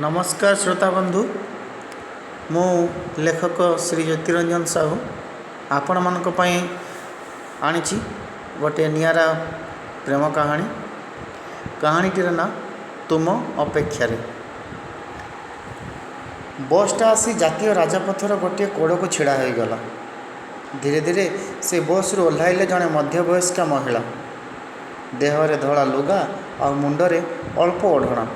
नमस्कार श्रोता बंधु मु लेखक श्री ज्योतिरंजन साहू आपण मानक पई आनिछि गोटे नियारा प्रेम कहानीटीर ना तुम अपेक्षा रे। बसटा आसी जातीय राजपथर गोटे कोड़ को छिड़ा हो गला। धीरे धीरे से बस रु ओह्लाइले जड़े मध्यवयस्का महिला। देहरे धड़ा लुगा आ मुंडरे अल्प ओढ़णा।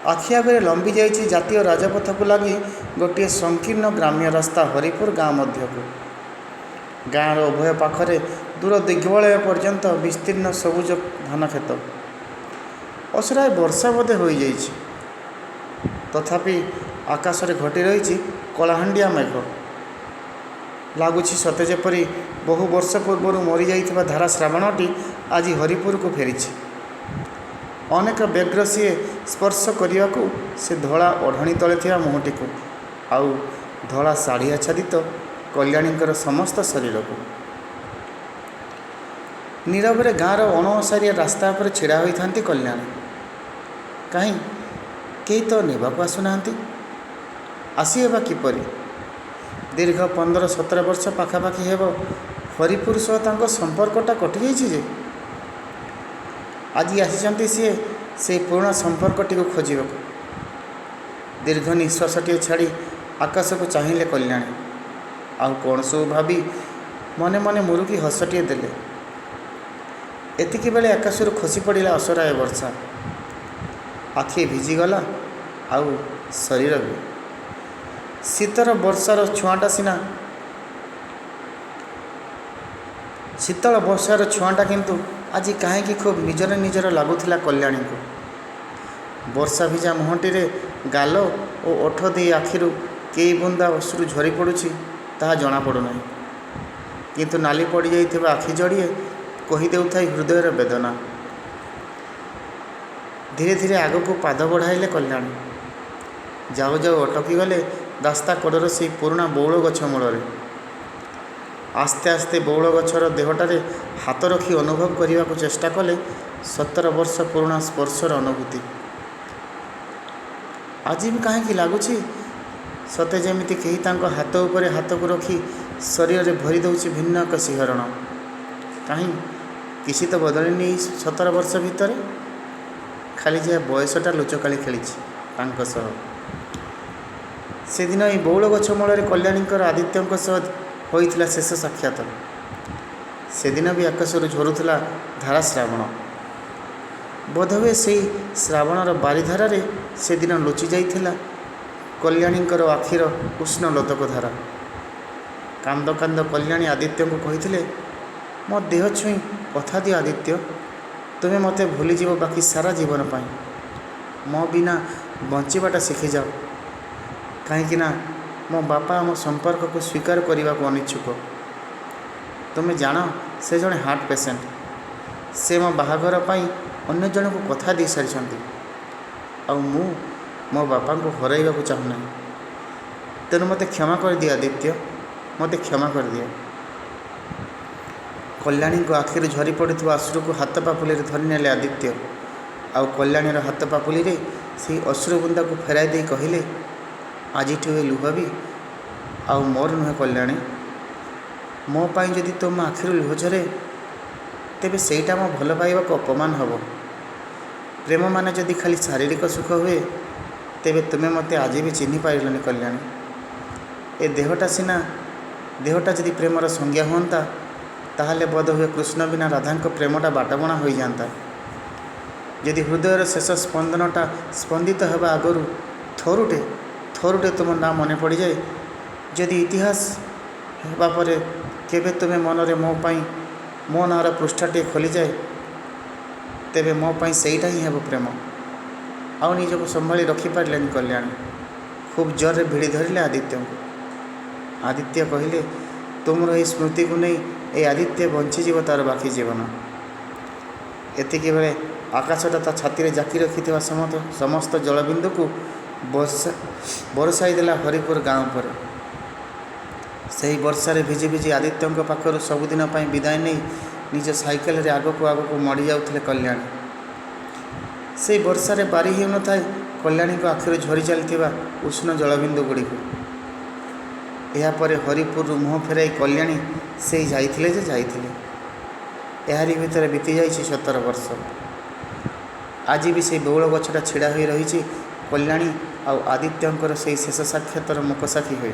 आखि आगे लंबी जाइए जातीय राजपथ को लगी गोटे संकीर्ण ग्राम्य रास्ता हरिपुर गाँ मध्य को। गाँव उभय पाखरे दूर दिग्वलय पर्यंत विस्तीर्ण सबुज धान खेत। असराय वर्षा बोधे हो जाइए, तथापि आकाशरे घटी रही कलाहांडिया मेघ। लगुच सते जेपरी बहु वर्ष पूर्व मरी जाइथिबा धारा श्रावणटी आज हरिपुर को फेरी। अनेक व्यग्र सी स्पर्श करने को से धला ओढ़णी तले थिया मुहटी को आउ धला शाढ़ी आच्छादित कल्याणीकर समस्त शरीर को। नीरव गाँव अणओसारिया रास्ता पर छिड़ा होती कल्याणी। कहीं कई तो नेबाक आसुना आसीबा किपरि। दीर्घ 15-17 वर्ष पाखापाखि हेब हरिपुर सह संपर्कटा कटि जाइए। आज आसी से पुराना संपर्कटी को खोजा। दीर्घ निश्वासटी छाड़ी आकाश को चाहिए कल्याणी। आउ कौन सब भावी मने मने मुरुकी हसटे देले। एतिकी बेले आकाशरू खसी पड़ा असराय वर्षा। आखि भिजिगला आउ शरीर भी। शीतर वर्षार छुआटा सीना शीतल वर्षार छुआटा किंतु आज कहीं खूब निजर निजर लगुला कल्याणी को। वर्षा भिजा मुहटी गाल और ओठ दे आखिरू कई बुंदा अश्रु झरी पड़ुछि ताहा जना पड़ुना। किंतु नाली पड़ जाइथिबा आखि जोड़िए कही देउथाई हृदयर वेदना। धीरे धीरे आग को पाद बढ़ाइले कल्याणी। जाऊ जाऊ अटकी गले रास्ता कड़र से पुराना बौल गछ मूल। आस्ते आस्ते बौल गछर देहटारे हाथ रखी अनुभव करने को चेष्टा कले 17 वर्ष पुराना स्पर्शर अनुभूति। आज भी कहीं लगुच सते जमी कहीं हाथ उपर हाथ को रखी शरीर में भरी दौर भिन्न एक शिहरण। कहीं किसी तो बदलनी 17 वर्ष भितर खाली जे बयसटा लुचकाली खेली से दिन ये बौल गछ मूल कल्याणीकर आदित्यों सह होइथिला शेष साक्षात। से दिन भी आकाशरू झरुला धारा श्रावण। बोधहुए से श्रावणर बारिधारे से दिन लुचि जाइथिला कल्याणीकर आखिर उष्ण लोतक धारा। कांद कांद कल्याणी आदित्य को कही मो देह छुई कथा दियो आदित्य, तुम्हें मते भूली जीव बाकी सारा जीवन पाई। मो बिना बंचीबाटा शिखी जाओ। कहीं मो बापा मो संपर्क को स्वीकार करने को अनिच्छुक। तुम्हें जान से जड़े हार्ट पेसेंट। से मो बाहाघर पाई अन्य जन को कथा दे सारी आ मो बापा को हरइबा को चाहूना। तेणु मते क्षमा कर दिया आदित्य, मते क्षमा कर दिया। कल्याणी को आखिर झरी पड़ुवा अश्रु को हाथ पापुली धरी नेले आदित्य। आउ कल्याणीर हाथ पापुली से अश्रु बुंदा को फेराई दे कहले आज लुह भी आउ मोर नुहे कल्याणी। मो पाई जदि तुम आखिर लुह झरे तेबे सेटा मो भल पाइबा को अपमान हम। प्रेम माने जदि खाली शारीरिक सुख हुए तेबे तुम्हें मते आज भी चिन्ह पाइलनि कल्याणी। ए देहटा सीना देहटा जदि प्रेमर संज्ञा हुंता ताहले बोध हुए कृष्ण बिना राधा प्रेमटा बाटबणा हो जाता। जदि हृदयर शेष स्पंदनटा स्पंदित होगा आगरू थरुटे तुम ना मन पड़ जाए। जदि इतिहास होगापर केबे तुम्हें मनरे मो पाई मो नार पृष्ठाटे खोली जाए तेबे मो पाई सेटा ही हेब प्रेम। आउ निजको संभाली रखिपारे कल्याणी। खूब जोर भिड़ी धरले आदित्य को। आदित्य कहले तुमर ये स्मृति को नहीं ए आदित्य बंचीज तार बाकी जीवन। एतिकी बेले आकाशटा ता छाती जाकी रखि समस्त जलबिंदु को बरसाई देला हरिपुर गाँव पर। से वर्षार भिजी भिजी आदित्यों पाखर सबुदिन विदाय नहीं निज साइकेल रे आग को मड़ी जाऊे कल्याणी। ସେଇ ବର୍ଷାରେ ବାରି ହେଉନଥାଏ କଲ୍ୟାଣୀଙ୍କ ଆଖିରୁ ଝରି ଚାଲିଥିବା ଉଷ୍ଣ ଜଳବିନ୍ଦୁ ଗୁଡ଼ିକୁ। ଏହାପରେ ହରିପୁରରୁ ମୁହଁ ଫେରାଇ କଲ୍ୟାଣୀ ସେଇ ଯାଇଥିଲେ ଯେ ଯାଇଥିଲେ। ଏହାରି ଭିତରେ ବିତି ଯାଇଛି 17 ବର୍ଷ। ଆଜି ବି ସେଇ ବଉଳ ଗଛଟା ଛିଡ଼ା ହୋଇ ରହିଛି କଲ୍ୟାଣୀ ଆଉ ଆଦିତ୍ୟଙ୍କର ସେଇ ଶେଷ ସାକ୍ଷାତର ମୁକସାକ୍ଷୀ ହୋଇ।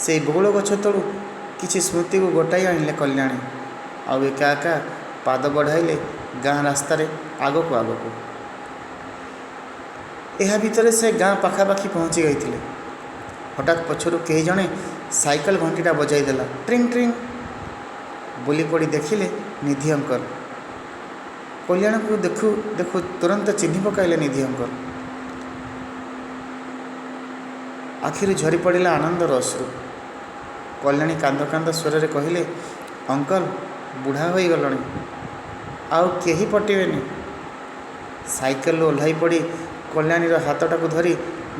ସେଇ ବଉଳ ଗଛ ତଳୁ କିଛି ସ୍ମୃତିକୁ ଗୋଟାଇ ଆଣିଲେ କଲ୍ୟାଣୀ, ଆଉ ଏକା ଏକା ପାଦ ବଢ଼ାଇଲେ ଗାଁ ରାସ୍ତାରେ ଆଗକୁ ଆଗକୁ। ଏହା ଭିତରେ ସେ ଗାଁ ପାଖାପାଖି ପହଞ୍ଚି ଯାଇଥିଲେ। ହଠାତ୍ ପଛରୁ କେହି ଜଣେ ସାଇକେଲ ଘଣ୍ଟିଟା ବଜାଇ ଦେଲା। ଟ୍ରିଙ୍ଗ ଟ୍ରିଙ୍ଗ। ବୁଲି ପଡ଼ି ଦେଖିଲେ ନିଧି ଅଙ୍କଲ। କଲ୍ୟାଣୀକୁ ଦେଖୁ ଦେଖୁ ତୁରନ୍ତ ଚିହ୍ନି ପକାଇଲେ ନିଧି ଅଙ୍କଲ। ଆଖିରୁ ଝରି ପଡ଼ିଲା ଆନନ୍ଦର ଅଶ୍ରୁ। କଲ୍ୟାଣୀ କାନ୍ଦ କାନ୍ଦ ସ୍ୱରରେ କହିଲେ, ଅଙ୍କଲ, ବୁଢ଼ା ହୋଇଗଲଣି, ଆଉ କେହି ପଟିବେନି। ସାଇକେଲରୁ ଓହ୍ଲାଇ ପଡ଼ି କଲ୍ୟାଣୀର ହାତଟାକୁ ଧରି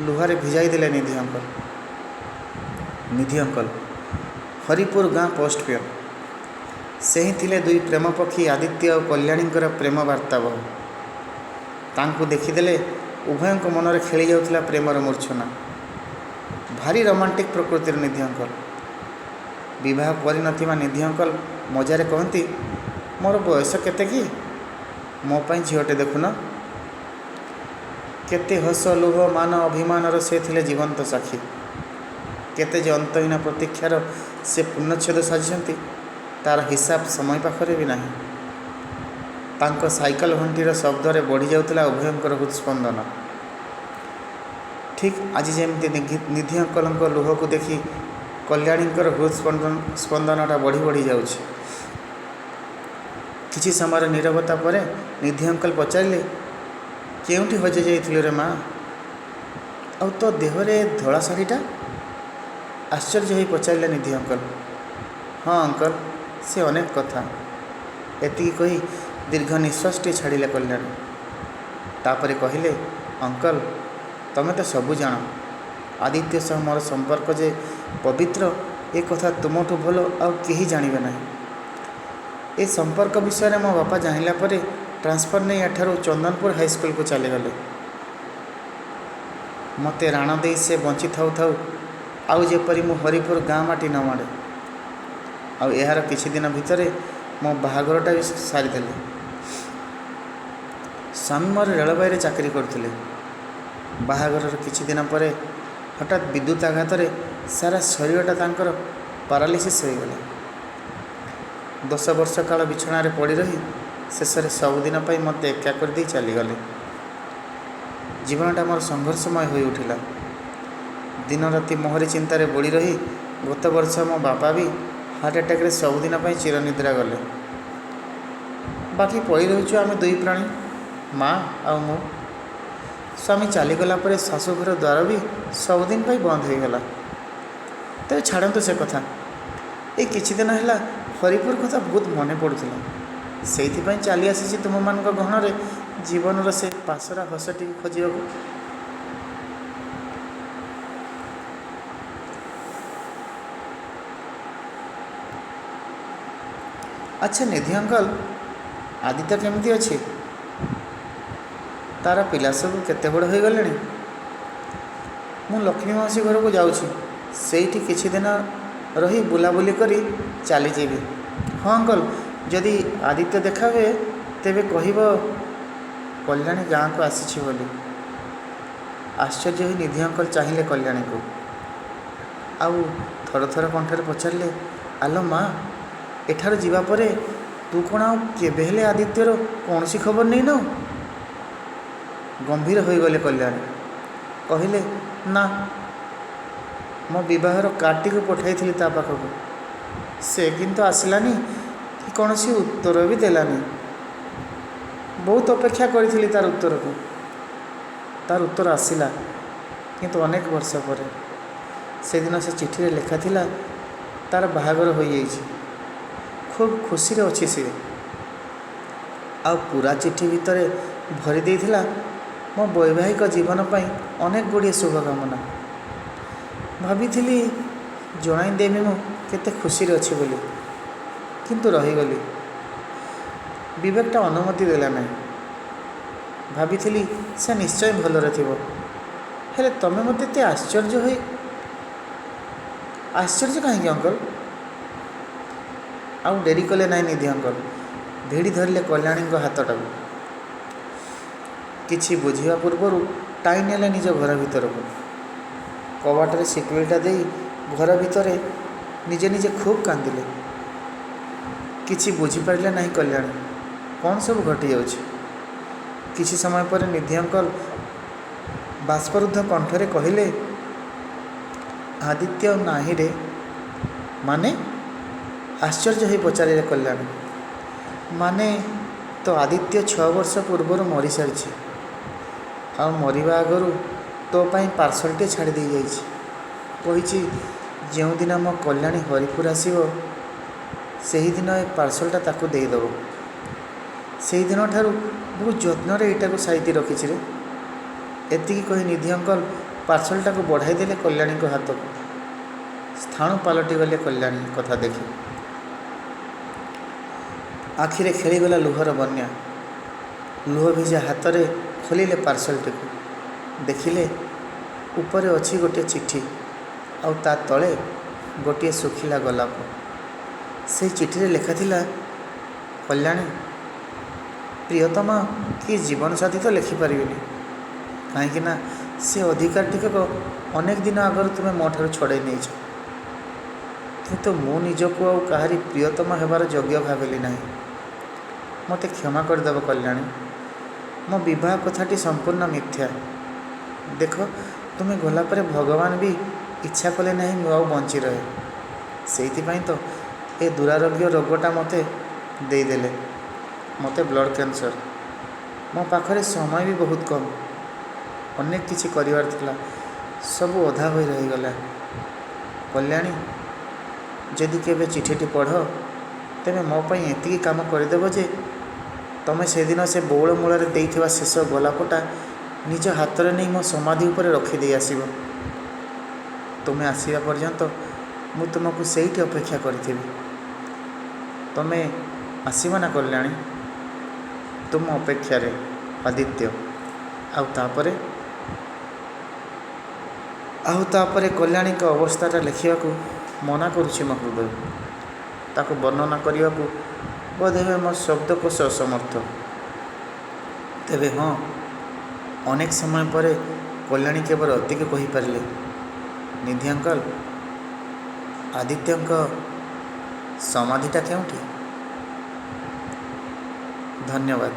ଲୁହାରେ ଭିଜାଇ ଦେଲେ ନିଧି ଅଙ୍କଲ। ନିଧି ଅଙ୍କଲ ହରିପୁର ଗାଁ ପୋଷ୍ଟ ପିଅନ। ସେହି ଥିଲେ ଦୁଇ ପ୍ରେମ ପକ୍ଷୀ ଆଦିତ୍ୟ ଆଉ କଲ୍ୟାଣୀଙ୍କର ପ୍ରେମ ବାର୍ତ୍ତାବହ। ତାଙ୍କୁ ଦେଖିଦେଲେ ଉଭୟଙ୍କ ମନରେ ଖେଳି ଯାଉଥିଲା ପ୍ରେମର ମୂର୍ଚ୍ଛନା। ଭାରି ରୋମାଣ୍ଟିକ୍ ପ୍ରକୃତିର ନିଧି ଅଙ୍କଲ। ବିବାହ କରିନଥିବା ନିଧି ଅଙ୍କଲ ମଜାରେ କହନ୍ତି, ମୋର ବୟସ କେତେ କି, ମୋ ପାଇଁ ଝିଅଟେ ଦେଖୁନ। କେତେ ହସ, ଲୁହ, ମାନ, ଅଭିମାନର ସେ ଥିଲେ ଜୀବନ୍ତ ସାକ୍ଷୀ। କେତେ ଯେ ଅନ୍ତହୀନ ପ୍ରତୀକ୍ଷାର ସେ ପୂର୍ଣ୍ଣଚ୍ଛେଦ ସାଜିଛନ୍ତି, ତା'ର ହିସାବ ସମୟ ପାଖରେ ବି ନାହିଁ। ତାଙ୍କ ସାଇକେଲ ଘଣ୍ଟିର ଶବ୍ଦରେ ବଢ଼ି ଯାଉଥିଲା ଉଭୟଙ୍କର ହୃତ୍ସ୍ପନ୍ଦନ। ଠିକ୍ ଆଜି ଯେମିତି ନିଧି ଅଙ୍କଲଙ୍କ ଲୁହକୁ ଦେଖି କଲ୍ୟାଣୀଙ୍କର ସ୍ପନ୍ଦନଟା ବଢ଼ି ବଢ଼ି ଯାଉଛି। କିଛି ସମୟର ନୀରବତା ପରେ ନିଧି ଅଙ୍କଲ ପଚାରିଲେ, କେଉଁଠି ହଜି ଯାଇଥିଲୁ ରେ ମା'? ଆଉ ତୋ ଦେହରେ ଧଳା ଶାଢ଼ୀଟା? ଆଶ୍ଚର୍ଯ୍ୟ ହୋଇ ପଚାରିଲେ ନିଧି ଅଙ୍କଲ। ହଁ ଅଙ୍କଲ, ସେ ଅନେକ କଥା। ଏତିକି କହି ଦୀର୍ଘ ନିଶ୍ୱାସଟି ଛାଡ଼ିଲେ କଲ୍ୟାଣୀ। ତାପରେ କହିଲେ, ଅଙ୍କଲ, ତମେ ତ ସବୁ ଜାଣ। ଆଦିତ୍ୟ ସହ ମୋର ସମ୍ପର୍କ ଯେ ପବିତ୍ର, ଏ କଥା ତୁମଠୁ ଭଲ ଆଉ କେହି ଜାଣିବେ ନାହିଁ। ଏ ସମ୍ପର୍କ ବିଷୟରେ ମୋ ବାପା ଜାଣିଲା ପରେ ଟ୍ରାନ୍ସଫର ନେଇ ଏଠାରୁ ଚନ୍ଦନପୁର ହାଇସ୍କୁଲକୁ ଚାଲିଗଲେ। ମୋତେ ରାଣ ଦେଇ ସେ ବଞ୍ଚିଥାଉ ଥାଉ ଆଉ ଯେପରି ମୁଁ ହରିପୁର ଗାଁ ମାଟି ନ ମାଡ଼େ। ଆଉ ଏହାର କିଛି ଦିନ ଭିତରେ ମୋ ବାହାଘରଟା ବି ସାରିଦେଲେ। ସ୍ୱାମୀ ମୋର ରେଳବାଇରେ ଚାକିରି କରୁଥିଲେ। ବାହାଘରର କିଛି ଦିନ ପରେ ହଠାତ୍ ବିଦ୍ୟୁତ୍ ଆଘାତରେ ସାରା ଶରୀରଟା ତାଙ୍କର ପାରାଲିସିସ୍ ହୋଇଗଲା। 10 ବର୍ଷ କାଳ ବିଛଣାରେ ପଡ଼ି ରହି ଶେଷରେ ସବୁଦିନ ପାଇଁ ମୋତେ ଏକା କରିଦେଇ ଚାଲିଗଲେ। ଜୀବନଟା ମୋର ସଂଘର୍ଷମୟ ହୋଇ ଉଠିଲା। ଦିନ ରାତି ମୋହରି ଚିନ୍ତାରେ ବୁଡ଼ି ରହି ଗତ ବର୍ଷ ମୋ ବାପା ବି ହାର୍ଟ ଆଟାକ୍ରେ ସବୁଦିନ ପାଇଁ ଚିରନିଦ୍ରା ଗଲେ। ବାକି ପଡ଼ି ରହିଛୁ ଆମେ ଦୁଇ ପ୍ରାଣୀ, ମା' ଆଉ ମୁଁ। ସ୍ୱାମୀ ଚାଲିଗଲା ପରେ ଶାଶୁଘର ଦ୍ୱାର ବି ସବୁଦିନ ପାଇଁ ବନ୍ଦ ହୋଇଗଲା। ତେବେ ଛାଡ଼ନ୍ତୁ ସେ କଥା। ଏଇ କିଛି ଦିନ ହେଲା ହରିପୁର କଥା ବହୁତ ମନେ ପଡ଼ୁଥିଲା। ସେଇଥିପାଇଁ ଚାଲି ଆସିଛି ତୁମମାନଙ୍କ ଗହଣରେ ଜୀବନର ସେ ପାସରା ହସଟିକୁ ଖୋଜିବାକୁ। ଆଚ୍ଛା ନିଧି ଅଙ୍କଲ, ଆଦିତ୍ୟ କେମିତି ଅଛି? ତା'ର ପିଲା ସବୁ କେତେ ବଡ଼ ହୋଇଗଲେଣି? ମୁଁ ଲକ୍ଷ୍ମୀ ମାଉସୀ ଘରକୁ ଯାଉଛି। ସେଇଠି କିଛି ଦିନ ରହି ବୁଲାବୁଲି କରି ଚାଲିଯିବି। ହଁ ଅଙ୍କଲ, ଯଦି ଆଦିତ୍ୟ ଦେଖା ହୁଏ ତେବେ କହିବ କଲ୍ୟାଣୀ ଗାଁକୁ ଆସିଛି ବୋଲି। ଆଶ୍ଚର୍ଯ୍ୟ ହୋଇ ନିଧି ଅଙ୍କଲ ଚାହିଁଲେ କଲ୍ୟାଣୀକୁ। ଆଉ ଥର ଥର କଣ୍ଠରେ ପଚାରିଲେ, ଆଲୋ ମା', ଏଠାରୁ ଯିବା ପରେ ତୁ କ'ଣ ଆଉ କେବେ ହେଲେ ଆଦିତ୍ୟର କୌଣସି ଖବର ନେଇନାଉ? ଗମ୍ଭୀର ହୋଇଗଲେ କଲ୍ୟାଣୀ। କହିଲେ, ନା, ମୋ ବିବାହର କାର୍ଡ଼ଟିକୁ ପଠାଇଥିଲି ତା ପାଖକୁ। ସେ କିନ୍ତୁ ଆସିଲାନି କି କୌଣସି ଉତ୍ତର ବି ଦେଲାନି। ବହୁତ ଅପେକ୍ଷା କରିଥିଲି ତା'ର ଉତ୍ତରକୁ। ତା'ର ଉତ୍ତର ଆସିଲା, କିନ୍ତୁ ଅନେକ ବର୍ଷ ପରେ। ସେଦିନ ସେ ଚିଠିରେ ଲେଖା ଥିଲା ତା'ର ବାହାଘର ହୋଇଯାଇଛି, ଖୁବ୍ ଖୁସିରେ ଅଛି ସେ। ଆଉ ପୁରା ଚିଠି ଭିତରେ ଭରି ଦେଇଥିଲା ମୋ ବୈବାହିକ ଜୀବନ ପାଇଁ ଅନେକ ଗୁଡ଼ିଏ ଶୁଭକାମନା। ଭାବିଥିଲି ଜଣାଇଦେବି ମୁଁ କେତେ ଖୁସିରେ ଅଛି ବୋଲି, କିନ୍ତୁ ରହିଗଲି। ବିବେକଟା ଅନୁମତି ଦେଲା ନାହିଁ। ଭାବିଥିଲି ସେ ନିଶ୍ଚୟ ଭଲରେ ଥିବ। ହେଲେ ତମେ ମୋତେ ଏତେ ଆଶ୍ଚର୍ଯ୍ୟ କାହିଁକି ଅଙ୍କଲ? ଆଉ ଡେରି କଲେ ନାହିଁ ନିଧି ଅଙ୍କଲ। ଭିଡ଼ି ଧରିଲେ କଲ୍ୟାଣୀଙ୍କ ହାତଟାକୁ। କିଛି ବୁଝିବା ପୂର୍ବରୁ ଟାଣି ନେଲେ ନିଜ ଘର ଭିତରକୁ। କବାଟରେ ସିକ୍ୟୁରିଟା ଦେଇ ଘର ଭିତରେ ନିଜେ ନିଜେ ଖୁବ୍ କାନ୍ଦିଲେ। କିଛି ବୁଝିପାରିଲେ ନାହିଁ କଲ୍ୟାଣୀ କ'ଣ ସବୁ ଘଟିଯାଉଛି। କିଛି ସମୟ ପରେ ନିଧି ଅଙ୍କଲ ବାଷ୍ପରୁଦ୍ଧ କଣ୍ଠରେ କହିଲେ, ଆଦିତ୍ୟ ନାହିଁରେ? ମାନେ? ଆଶ୍ଚର୍ଯ୍ୟ ହୋଇ ପଚାରିଲେ କଲ୍ୟାଣୀ। ମାନେ ତ ଆଦିତ୍ୟ 6 ବର୍ଷ ପୂର୍ବରୁ ମରିସାରିଛି। ଆଉ ମରିବା ଆଗରୁ ତୋ ପାଇଁ ପାର୍ସଲଟେ ଛାଡ଼ି ଦେଇଯାଇଛି। କହିଛି ଯେଉଁଦିନ ମୋ କଲ୍ୟାଣୀ ହରିପୁର ଆସିବ ସେହିଦିନ ଏ ପାର୍ସଲଟା ତାକୁ ଦେଇଦେବ। ସେହିଦିନଠାରୁ ବହୁତ ଯତ୍ନରେ ଏଇଟାକୁ ସାଇତି ରଖିଛି ରେ। ଏତିକି କହି ନିଧି ଅଙ୍କଲ ପାର୍ସଲଟାକୁ ବଢ଼ାଇ ଦେଲେ କଲ୍ୟାଣୀଙ୍କ ହାତକୁ। ସ୍ଥାଣୁ ପାଲଟିଗଲେ କଲ୍ୟାଣୀ କଥା ଦେଖି। ଆଖିରେ ଖେଳିଗଲା ଲୁହର ବନ୍ୟା। ଲୁହ ଭିଜା ହାତରେ ଖୋଲିଲେ ପାର୍ସଲଟିକୁ। ଦେଖିଲେ ଉପରେ ଅଛି ଗୋଟିଏ ଚିଠି, ଆଉ ତା ତଳେ ଗୋଟିଏ ଶୁଖିଲା ଗୋଲାପ। ସେହି ଚିଠିରେ ଲେଖାଥିଲା, କଲ୍ୟାଣୀ, ପ୍ରିୟତମା କି ଜୀବନସାଥୀ ତ ଲେଖିପାରିବିନି, କାହିଁକିନା ସେ ଅଧିକାର ଟିକକ ଅନେକ ଦିନ ଆଗରୁ ତୁମେ ମୋ ଠାରୁ ଛଡ଼ାଇ ନେଇଛ। କିନ୍ତୁ ମୁଁ ନିଜକୁ ଆଉ କାହାରି ପ୍ରିୟତମା ହେବାର ଯୋଗ୍ୟ ଭାବିଲି ନାହିଁ। ମୋତେ କ୍ଷମା କରିଦେବ କଲ୍ୟାଣୀ। ମୋ ବିବାହ କଥାଟି ସମ୍ପୂର୍ଣ୍ଣ ମିଥ୍ୟା। ଦେଖ, ତୁମେ ଗଲା ପରେ ଭଗବାନ ବି ଇଚ୍ଛା କଲେ ନାହିଁ ମୁଁ ଆଉ ବଞ୍ଚି ରହେ। ସେଇଥିପାଇଁ ତ ଏ ଦୁରାରୋଗ୍ୟ ରୋଗଟା ମୋତେ ଦେଇଦେଲେ। ମୋତେ ବ୍ଲଡ଼ କ୍ୟାନ୍ସର। ମୋ ପାଖରେ ସମୟ ବି ବହୁତ କମ୍। ଅନେକ କିଛି କରିବାର ଥିଲା, ସବୁ ଅଧା ହୋଇ ରହିଗଲା। କଲ୍ୟାଣୀ, ଯଦି କେବେ ଚିଠିଟି ପଢ଼ ତେବେ ମୋ ପାଇଁ ଏତିକି କାମ କରିଦେବ ଯେ ତମେ ସେଦିନ ସେ ବଉଳ ମୂଳରେ ଦେଇଥିବା ଶେଷ ଗୋଲାପଟା ନିଜ ହାତରେ ନେଇ ମୋ ସମାଧି ଉପରେ ରଖିଦେଇ ଆସିବ। ତୁମେ ଆସିବା ପର୍ଯ୍ୟନ୍ତ ମୁଁ ତୁମକୁ ସେଇଠି ଅପେକ୍ଷା କରିଥିବି। ତମେ ଆସିବ ନା କଲ୍ୟାଣୀ? ତୁମ ଅପେକ୍ଷାରେ, ଆଦିତ୍ୟ। ଆଉ ତାପରେ କଲ୍ୟାଣୀଙ୍କ ଅବସ୍ଥାଟା ଲେଖିବାକୁ ମନା କରୁଛି ମୋ ହୃଦୟ। ତାକୁ ବର୍ଣ୍ଣନା କରିବାକୁ ବୋଧହୁଏ ମୋ ଶବ୍ଦକୋଷ ଅସମର୍ଥ। ତେବେ ହଁ, ଅନେକ ସମୟ ପରେ କଲ୍ୟାଣୀ କେବଳ ଏତିକି କହିପାରିଲେ, ନିଧି ଅଙ୍କଲ, ଆଦିତ୍ୟଙ୍କ ସମାଧିଟା କେଉଁଠି? ଧନ୍ୟବାଦ।